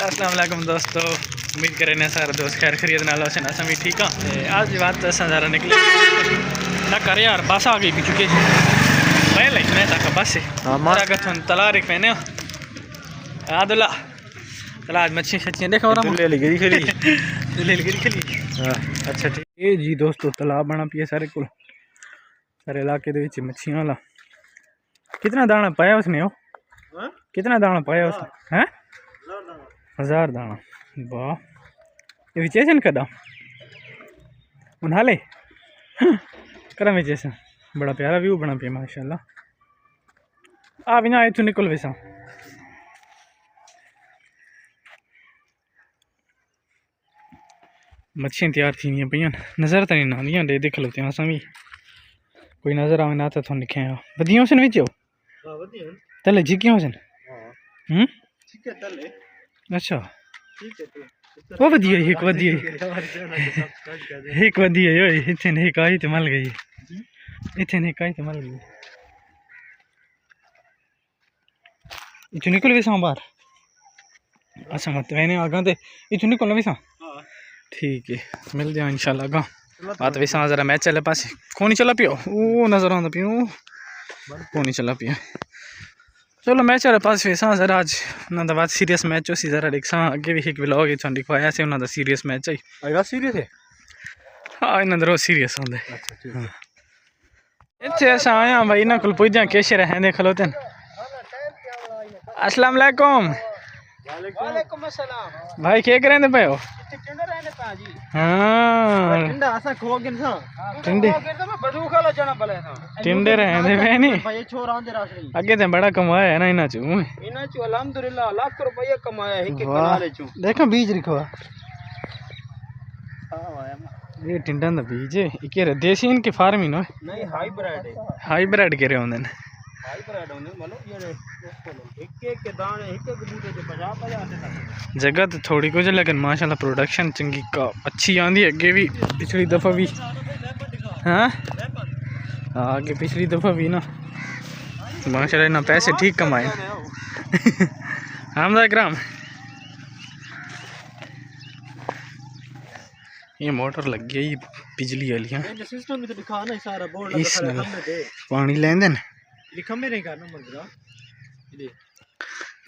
अस्सलाम वालेकुम दोस्तों, उम्मीद करें सारे दोस्त खैर खरीद नाल होसन असां भी ठीक हां। आज की बात असां ज़रा निकले ना कर यार, बस आ गई चुके पहले मैं तक बस हमारा गथन तलारिक मैंने आदुल्ला तला आज मच्छी शच्छी देखो और ले गई खली ले गई खली। अच्छा ठीक है जी दोस्तों, तालाब बना पिया सारे को सारे इलाके दे विच मच्छियां वाला। कितना दाना पाया उसने? हो कितना दाना पाया उसने? हैं 1000 दाना। वाह, ये विचेशन कदा उन्हाले करा विचेशन। बड़ा प्यारा व्यू बना पिया माशाल्लाह। आ बिना इथू निकल वैसा मच्छियां तैयार थी पी नज़र तो नहीं आंदियां दे देख लोते असां भी कोई नज़र आवे ना तो थोड़ा लिखे वधिया हुसन विच तले जिकियां हुसन। अच्छा वो वधिया एक वधिया एक वधिया यो इथे ने काई ते मल गई इथे ने काई ते मल गई इथु निकल वैसा बाहर। अच्छा मत मैंने आगा ते इथु निकल वैसा ठीक है मिल जाए इंशाल्लाह आगा बात वैसा जरा मैच चले पास कौन चला पियो वो नजर आंदा पियो कौन चला पिया। चलो मैच वाले पास वैसा जरा आज ना बात सीरियस मैच हो सी जरा देखसा अगे भी एक व्लॉग है छंडी को आया से उना दा सीरियस मैच है आया सीरियस है। हां इना दरो सीरियस होंदे। अच्छा ठीक है इथे ऐसा आया भाई ना कुल पुजा कैसे रहंदे खलोतन। अस्सलाम वालेकुम। वालेकुम अस्सलाम भाई क्या करेंदे पे हो? टिंडे रहंदे पा जी। हां टिंडा असा खोगिन सा टिंडे तो मैं बदू खाला जाना पले था टिंडे रहंदे पे नहीं भाई छोरा आंदे रासरी आगे ते बड़ा कमाया है ना इना चू अल्हम्दुलिल्लाह लाख रुपया कमाया है के कनाले चू देखो बीज रखवा। हां ये टिंडा दा बीज है इके देसी इनके फार्मिंग है नहीं हाइब्रिड है हाइब्रिड के रे होंदे हाइब्रिड होंदे मतलब ये एक के दाने एक बूटे के 50 जगह तो थोड़ी कुछ लेकिन माशाल्लाह प्रोडक्शन चंगी का अच्छी आंदी अगे भी पिछली दफा भी। हाँ आगे पिछली दफा भी ना माशाल्लाह ना पैसे ठीक कमाए हमदा ग्राम। ये मोटर लग गई बिजली वाली सिस्टम तो दिखा ना सारा बोर्ड लगा पानी लेंदे न खंबे नहीं करना मंगरा।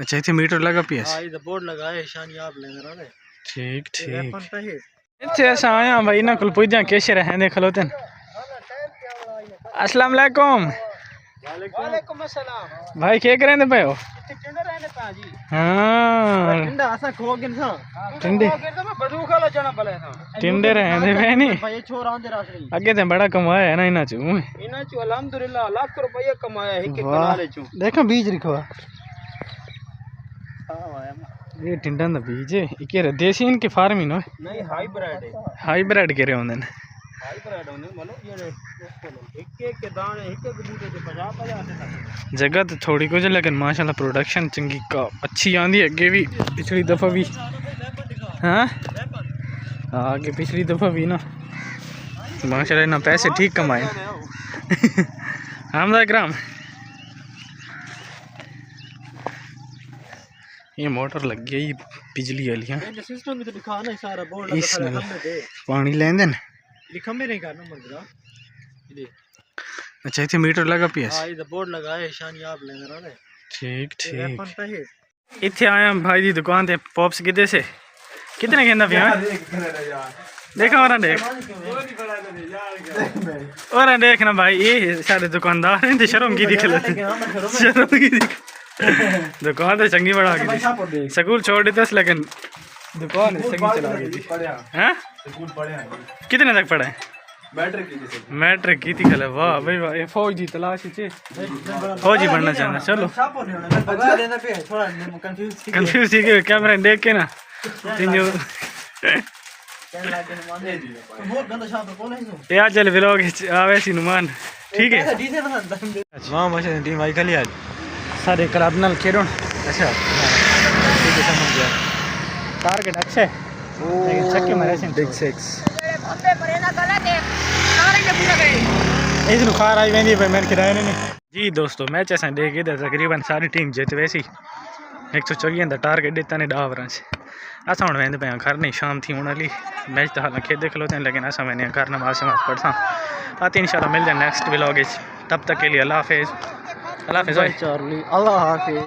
अच्छा इथे मीटर लगा पिया हां इधर बोर्ड लगा है शानी आप लेंगे रे ठीक ठीक इथे ऐसा आया भाई ना कुल पुजा कैसे रहंदे खलोतन। अस्सलाम वालेकुम। वालेकुम अस्सलाम भाई क्या करेंदे पे हो? टिंडे रहंदे पा जी। हां टिंडा असा खोगिन सा टिंडे तो मैं बदू खाला जाना पले था टिंडे रहंदे पे नहीं भाई छोरा आंदे रासरी आगे ते बड़ा कमाया है ना इना चू अल्हम्दुलिल्लाह लाख रुपया कमाया है के कनाले चू देखो बीज रखवा। हां ये टिंडा दा बीज है इके देसी इनके फार्मिंग है नहीं हाइब्रिड है हाइब्रिड के रे होंदे हाइब्रिड होंदे मतलब ये एक के दाने एक बूटे के 50 जगह तो थोड़ी कुछ लेकिन माशाल्लाह प्रोडक्शन चंगी का अच्छी आंदी अगे भी पिछली दफा भी। हाँ आगे पिछली दफा भी ना माशाल्लाह ना पैसे ठीक कमाए हमदा ग्राम। ये मोटर लग गई बिजली वाली सिस्टम तो दिखा ना सारा बोर्ड लगा पानी लेंदे न खंबे नहीं करना मंगरा। अच्छा इथे मीटर लगा पिया हां इधर बोर्ड लगा है शानी आप लेंगे रे ठीक ठीक इथे आया भाई दी दुकान ते पॉप्स किदे से कितने कहंदा पिया देखो और देख और देख ना भाई ये सारे दुकानदार हैं ते शर्म की दिख लेते शर्म की दिख दुकान तो चंगी बढ़ा गई स्कूल छोड़ देते लेकिन दुकान सही चला गई। हैं कितने तक पढ़े? मैट्रिक की थी कल। वाह भाई वाह ये फौज की तलाश है फौजी बनना चाहना। चलो कंफ्यूज थी के कैमरा देख के ना यार चल व्लॉग आवे सी नुमान ठीक है। वाह माशा टीम आई खाली आज सारे क्लब नाल खेडों। अच्छा ठीक है समझ गया टारगेट अच्छा है लेकिन चक्के मारे से बिग 6 ओते परे ना गलत है सारे के पूरा गए इस नुखार आई वेंदी पे मैंने किराया नहीं जी दोस्तों मैच ऐसा देख के तकरीबन सारी टीम जीत वैसी 124 टारगेट दिता ने 10 ओवर से। असा हम वेंदे पे घर नहीं, शाम थी होने वाली, मैच तो हालांकि खेदे खलोते हैं, लेकिन असा मैंने घर नमाज शमाज पढ़ता आते इंशाल्लाह मिलते हैं नेक्स्ट व्लॉग। तब तक के लिए अल्लाह हाफिज़। अल्लाह हाफिज़।